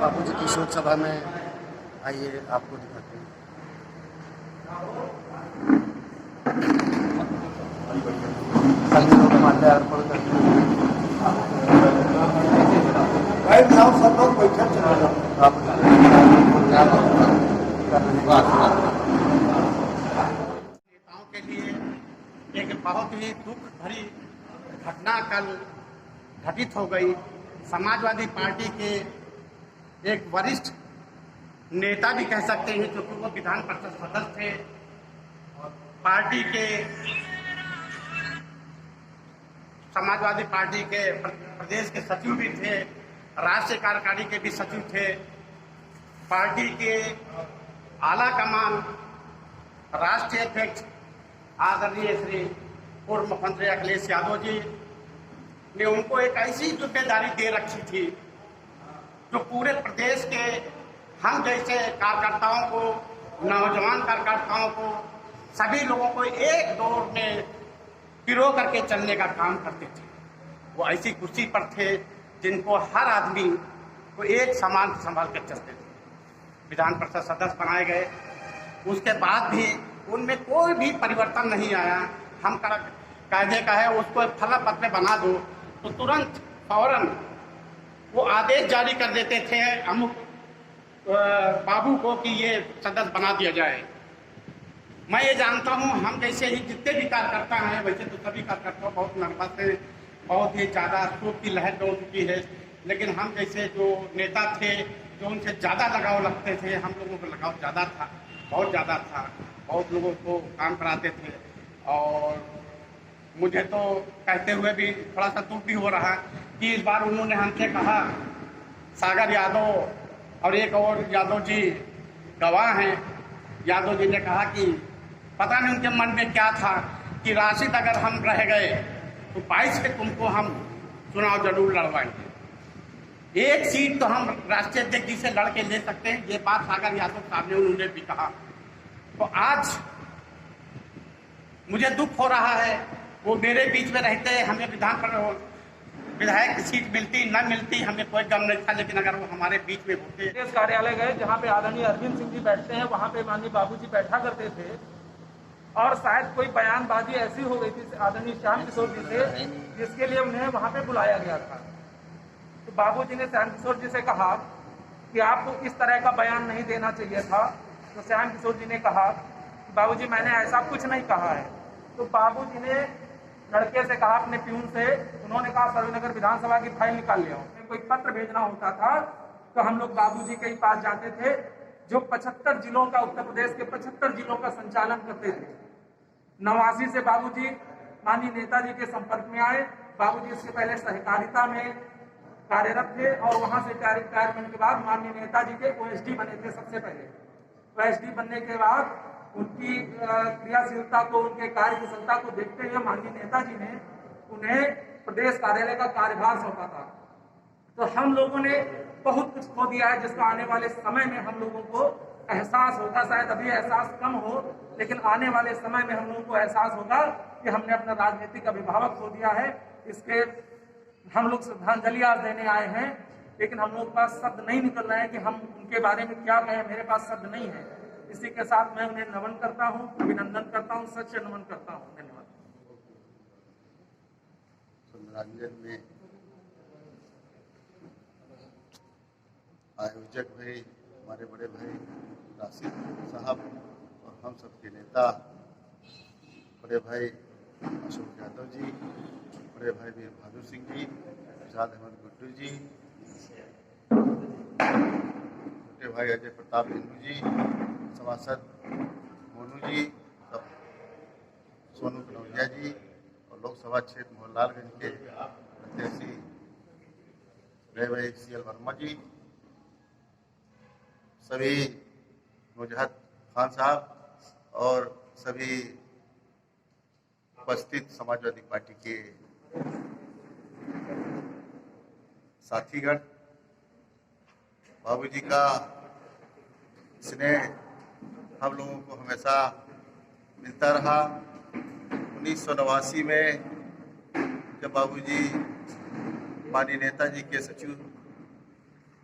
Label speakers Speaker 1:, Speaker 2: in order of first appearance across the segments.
Speaker 1: बापूजी की शोक सभा में। आइए आपको दिखाते हैं। माल्यार्पण करते हैं। सब लोग बैठक नेताओं के लिए एक बहुत ही दुख भरी घटना कल घटित हो गई। समाजवादी पार्टी के एक वरिष्ठ नेता भी कह सकते हैं, क्योंकि वो विधान परिषद सदस्य थे, पार्टी के समाजवादी पार्टी के प्रदेश के सचिव भी थे, राष्ट्रीय कार्यकारी के भी सचिव थे। पार्टी के आला कमान राष्ट्रीय अध्यक्ष आदरणीय श्री पूर्व मुख्यमंत्री अखिलेश यादव जी ने उनको एक ऐसी जिम्मेदारी दे रखी थी जो पूरे प्रदेश के हम जैसे कार्यकर्ताओं को, नौजवान कार्यकर्ताओं को, सभी लोगों को एक दौर में पिरो करके चलने का काम करते थे। वो ऐसी कुर्सी पर थे जिनको हर आदमी को एक समान संभाल कर चलते थे। विधान परिषद सदस्य बनाए गए, उसके बाद भी उनमें कोई भी परिवर्तन नहीं आया। हम कायदे का है, उसको फला पत्र बना दो तो तुरंत फौरन वो आदेश जारी कर देते थे अमुक बाबू को कि ये सदस्य बना दिया जाए। मैं ये जानता हूँ, हम जैसे ही जितने भी कार्यकर्ता हैं, वैसे तो सभी कार्यकर्ता बहुत नर्वस हैं, बहुत ही ज़्यादा शोक की लहर दौड़ चुकी है, लेकिन हम जैसे जो नेता थे, जो उनसे ज़्यादा लगाव रखते थे, हम लोगों को लगाव ज़्यादा था, बहुत ज़्यादा था, बहुत लोगों को काम कराते थे। और मुझे तो कहते हुए भी थोड़ा सा दुख भी हो रहा कि इस बार उन्होंने हमसे कहा, सागर यादव और एक और यादव जी गवाह हैं, यादव जी ने कहा कि पता नहीं उनके मन में क्या था कि राशिद अगर हम रह गए तो 22 पे तुमको हम चुनाव जरूर लड़वाएंगे, एक सीट तो हम राष्ट्रीय अध्यक्ष जी से लड़ के ले सकते हैं। ये बात सागर यादव साहब ने उन्होंने भी कहा। तो आज मुझे दुख हो रहा है, वो मेरे बीच में रहते, हमें विधायक की सीट मिलती न मिलती हमें कोई गम नहीं था, लेकिन अगर वो हमारे बीच में होते।
Speaker 2: प्रदेश कार्यालय गए जहाँ पे आदरणीय अरविंद सिंह जी बैठते हैं, वहाँ पे माननीय बाबूजी बैठा करते थे और शायद कोई बयानबाजी ऐसी हो गई थी आदरणीय श्याम किशोर जी से, जिसके लिए उन्हें वहाँ पे बुलाया गया था। तो बाबूजी ने श्याम किशोर जी से कहा कि आपको इस तरह का बयान नहीं देना चाहिए था। तो श्याम किशोर जी ने कहा कि बाबूजी मैंने ऐसा कुछ नहीं कहा है। तो बाबूजी ने लड़के से कहा, अपने प्यून से, उन्होंने कहा सर्वनगर विधानसभा की फाइल निकाल ले आओ। कोई पत्र भेजना होता था तो हम लोग बाबूजी के पास जाते थे, जो 75 जिलों का, उत्तर प्रदेश के 75 जिलों का संचालन करते थे। 89 से बाबूजी माननीय नेताजी के संपर्क में आए। बाबूजी इससे पहले सहकारिता में कार्यरत थे और वहां से रिटायरमेंट होने के बाद माननीय नेताजी के ओएसडी बने थे सबसे पहले। ओएसडी बनने के बाद उनकी क्रियाशीलता को, उनके कार्य कुशलता को देखते हुए माननीय नेताजी ने उन्हें प्रदेश कार्यालय का कार्यभार सौंपा था। तो हम लोगों ने बहुत कुछ खो दिया है, जिसका आने वाले समय में हम लोगों को एहसास होगा। शायद अभी एहसास कम हो, लेकिन आने वाले समय में हम लोगों को एहसास होगा कि हमने अपना राजनीतिक अभिभावक खो दिया है। इसके हम लोग श्रद्धांजलि आज देने आए हैं, लेकिन हम लोग के पास शब्द नहीं निकल रहे हैं कि हम उनके बारे में क्या कहें। मेरे पास शब्द नहीं है। इसी के साथ मैं उन्हें नमन करता हूँ, अभिनंदन करता हूँ, सच्चे नमन करता हूँ। धन्यवाद।
Speaker 1: सुंदरांजन में आयोजक भाई, हमारे बड़े भाई राशिद साहब और हम सबके नेता बड़े भाई अशोक यादव जी, बड़े भाई वीर बहादुर सिंह जी, आजाद अहमद गुड्डू जी, छोटे भाई अजय प्रताप हिंदू जी, सभासद मोनू जी, सोनू कनौजिया जी और लोकसभा क्षेत्र मोहनलालगंज के प्रत्याशी रहे भाई CL वर्मा जी, सभी नुजहत खान साहब और सभी उपस्थित समाजवादी पार्टी के साथीगण, बाबूजी का स्नेह हम लोगों को हमेशा मिलता रहा। 1989 में जब बाबूजी माननीय नेताजी के सचिव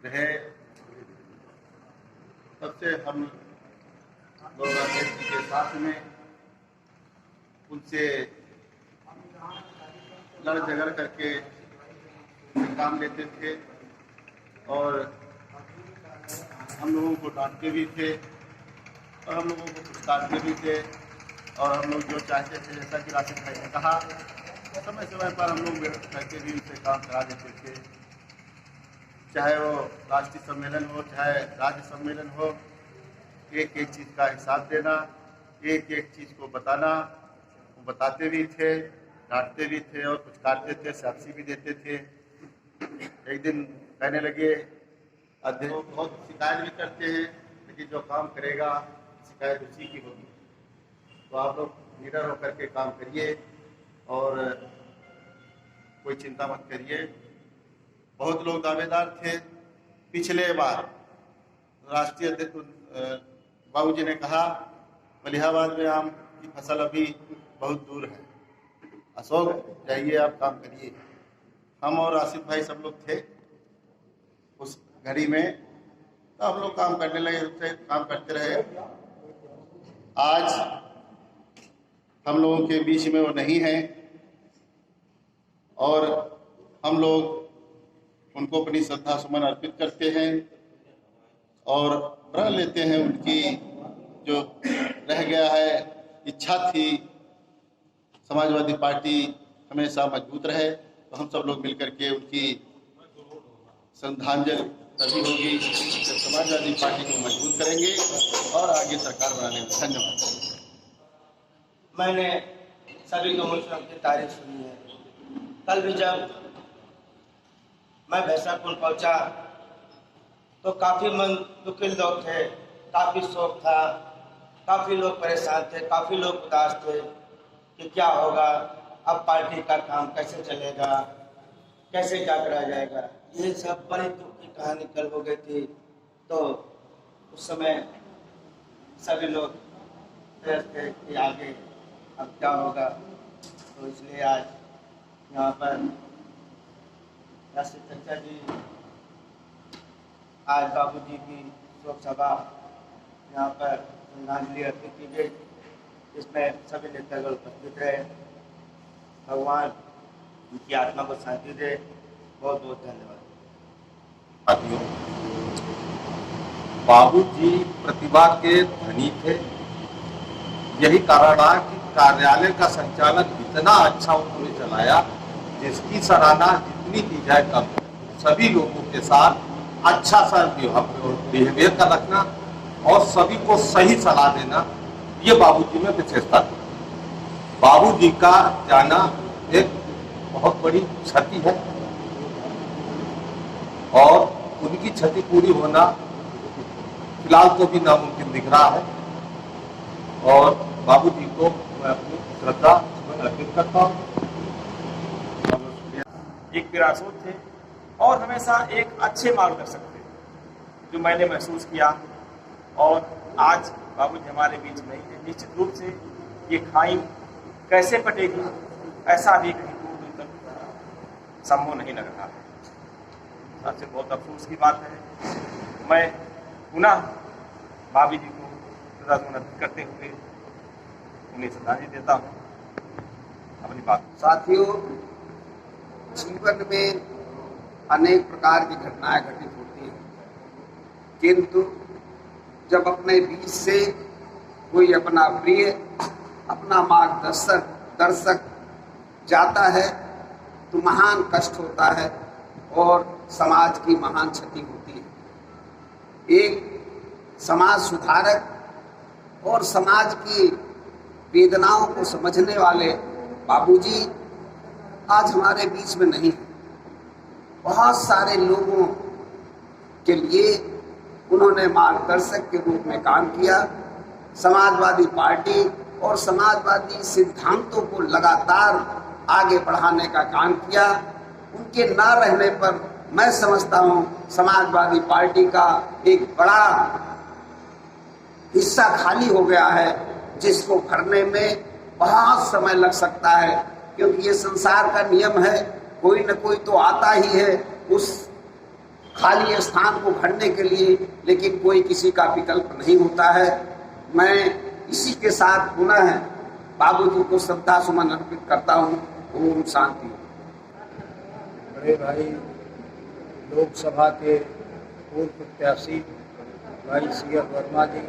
Speaker 1: रहे
Speaker 3: तब से हम लोग अध्यक्ष जी के साथ में उनसे लड़ झगड़ करके काम लेते थे और हम लोगों को डांटते भी थे और हम लोगों को पुरस्कारते भी थे और हम लोग जो चाहते थे, जैसा कि राशिद भाई ने कहा, समय समय पर हम लोग व्यक्त करके भी उनसे काम करा देते थे। चाहे वो राष्ट्रीय सम्मेलन हो, चाहे राज्य सम्मेलन हो, एक एक चीज़ का हिसाब देना, एक एक चीज़ को बताना, वो बताते भी थे, डांटते भी थे और कुछ काटते थे, शाबाशी भी देते थे। एक दिन कहने लगे, अध्यक्ष बहुत शिकायत भी करते हैं, लेकिन जो काम करेगा शिकायत उसी की होगी, तो आप लोग निडर होकर के काम करिए और कोई चिंता मत करिए। बहुत लोग दावेदार थे। पिछले बार राष्ट्रीय अध्यक्ष बाबूजी ने कहा, मलिहाबाद में आम की फसल अभी बहुत दूर है, अशोक जाइए आप काम करिए। हम और राशिद भाई सब लोग थे उस घड़ी में, तो हम लोग काम करने लगे, उससे काम करते रहे। आज हम लोगों के बीच में वो नहीं है और हम लोग उनको अपनी श्रद्धा सुमन अर्पित करते हैं और प्रण लेते हैं उनकी जो रह गया है इच्छा थी समाजवादी पार्टी हमेशा मजबूत रहे, तो हम सब लोग मिलकर के उनकी श्रद्धांजलि तभी होगी जब समाजवादी पार्टी को मजबूत करेंगे और आगे सरकार बनाने में। धन्यवाद।
Speaker 4: मैंने सभी लोगों से उनकी तारीफ सुनी है। कल भी जब मैं भैंसापुर पहुंचा तो काफ़ी मन दुखी लोग थे, काफ़ी शोक था, काफ़ी लोग परेशान थे, काफ़ी लोग उदास थे कि क्या होगा, अब पार्टी का काम कैसे चलेगा, कैसे क्या करा जाएगा। ये सब बड़ी दुख की कहानी कल हो गई थी। तो उस समय सभी लोग थे कि आगे अब क्या होगा, तो इसलिए आज यहाँ पर राष्ट्रीय चर्चा जी, आज बाबूजी की शोक सभा यहाँ पर श्रद्धांजलि अर्पित की गई। इसमें सभी नेतागण उपस्थित रहे। भगवान उनकी आत्मा को शांति दे। बहुत बहुत धन्यवाद।
Speaker 5: बाबूजी प्रतिभा के धनी थे। यही कारण है कि कार्यालय का संचालन इतना अच्छा उन्होंने चलाया, जिसकी सराहना जितनी की जाए कम। सभी लोगों के साथ अच्छा सा बिहेवियर का रखना और सभी को सही सलाह देना, ये बाबूजी में विशेषता थी। बाबूजी का जाना एक बहुत बड़ी क्षति है और उनकी क्षति पूरी होना फिलहाल तो भी नामुमकिन दिख रहा है और बाबूजी को मैं अपनी श्रद्धा अर्पित करता हूँ।
Speaker 6: एक विरासत थे और हमेशा एक अच्छे मार्गदर्शक थे, जो मैंने महसूस किया। और आज बाबूजी हमारे बीच नहीं है। निश्चित रूप से ये खाई कैसे पटेगी, ऐसा भी कहीं दूर दूर तक संभव नहीं लग रहा है। सबसे बहुत अफसोस की बात है। मैं पुनः भाभी जी को श्रद्धांजलि करते हुए उन्हें श्रद्धांजलि देता हूँ। अपनी बात
Speaker 7: साथियों, जीवन में अनेक प्रकार की घटनाएं घटित होती हैं, किंतु जब अपने बीच से कोई अपना प्रिय, अपना मार्गदर्शक जाता है तो महान कष्ट होता है और समाज की महान क्षति होती है। एक समाज सुधारक और समाज की वेदनाओं को समझने वाले बाबूजी आज हमारे बीच में नहीं है। बहुत सारे लोगों के लिए उन्होंने मार्गदर्शक के रूप में काम किया। समाजवादी पार्टी और समाजवादी सिद्धांतों को लगातार आगे बढ़ाने का काम किया। उनके ना रहने पर मैं समझता हूँ समाजवादी पार्टी का एक बड़ा हिस्सा खाली हो गया है, जिसको भरने में बहुत समय लग सकता है, क्योंकि ये संसार का नियम है, कोई न कोई तो आता ही है उस खाली स्थान को भरने के लिए, लेकिन कोई किसी का विकल्प नहीं होता है। मैं इसी के साथ पुनः बाबूजी को श्रद्धा सुमन अर्पित करता हूँ। ओम शांति।
Speaker 8: बड़े भाई लोकसभा के पूर्व प्रत्याशी भाई सी.एल. वर्मा जी,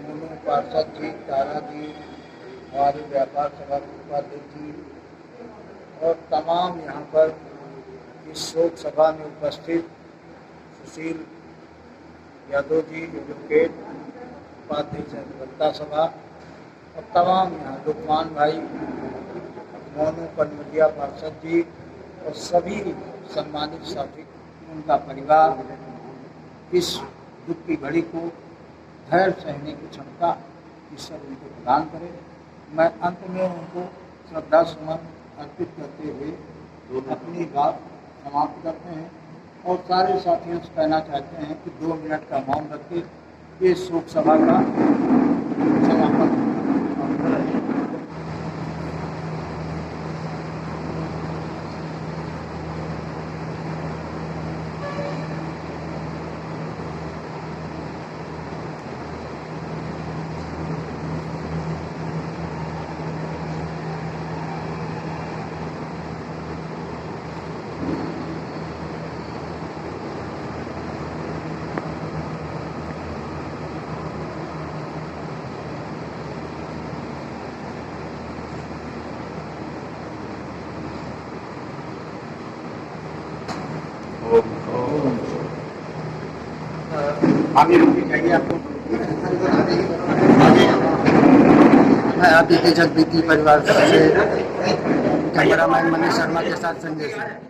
Speaker 8: मोनू पार्षद जी, तारा जी, हमारे व्यापार सभा के उपाध्यक्ष जी और तमाम यहाँ पर इस शोक सभा में उपस्थित सुशील यादव जी, एडवोकेट उपाध्यक्ष जनता सभा और तमाम यहाँ लोकमान भाई, मोनू पनमरिया पार्षद जी और सभी सम्मानित साथी, उनका परिवार इस दुख की घड़ी को धैर्य सहने की क्षमता ईश्वर उनको प्रदान करे। मैं अंत में उनको श्रद्धा सुमन अर्पित करते हुए अपनी बात समाप्त करते हैं और सारे साथियों से कहना चाहते हैं कि 2 मिनट का मौन रख के ये शोक सभा का समापन।
Speaker 7: आगे रुकी चाहिए आपको।
Speaker 8: मैं अतिथि जगदीती परिवार से कैमरामैन मनीष शर्मा के साथ संजय सिंह।